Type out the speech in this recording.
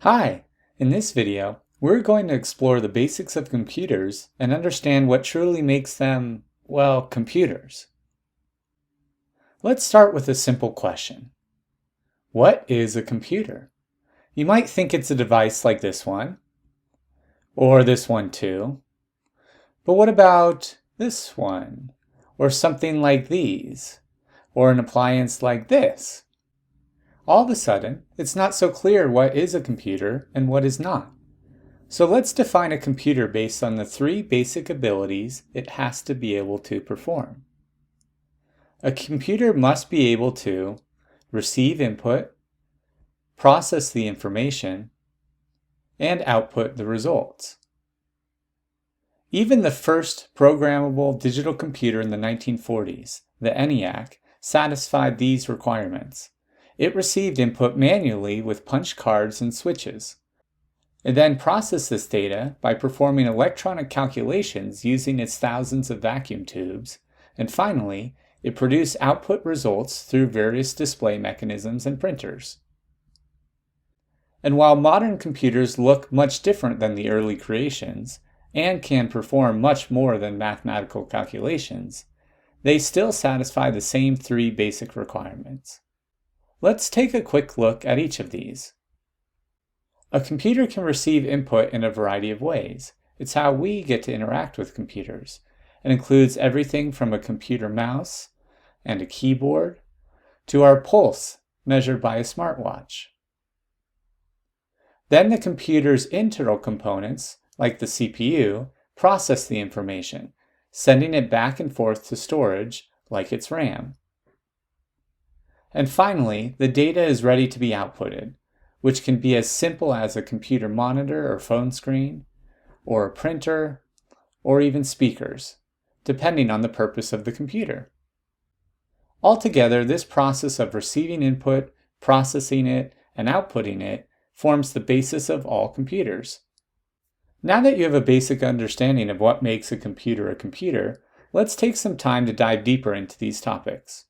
Hi! In this video, we're going to explore the basics of computers and understand what truly makes them, well, computers. Let's start with a simple question. What is a computer? You might think it's a device like this one, or this one too. But what about this one, or something like these, or an appliance like this? All of a sudden, it's not so clear what is a computer and what is not. So let's define a computer based on the three basic abilities it has to be able to perform. A computer must be able to receive input, process the information, and output the results. Even the first programmable digital computer in the 1940s, the ENIAC, satisfied these requirements. It received input manually with punch cards and switches. It then processed this data by performing electronic calculations using its thousands of vacuum tubes, and finally, it produced output results through various display mechanisms and printers. And while modern computers look much different than the early creations, and can perform much more than mathematical calculations, they still satisfy the same three basic requirements. Let's take a quick look at each of these. A computer can receive input in a variety of ways. It's how we get to interact with computers. It includes everything from a computer mouse and a keyboard to our pulse measured by a smartwatch. Then the computer's internal components, like the CPU, process the information, sending it back and forth to storage, like its RAM. And finally, the data is ready to be outputted, which can be as simple as a computer monitor or phone screen, or a printer, or even speakers, depending on the purpose of the computer. Altogether, this process of receiving input, processing it, and outputting it forms the basis of all computers. Now that you have a basic understanding of what makes a computer, let's take some time to dive deeper into these topics.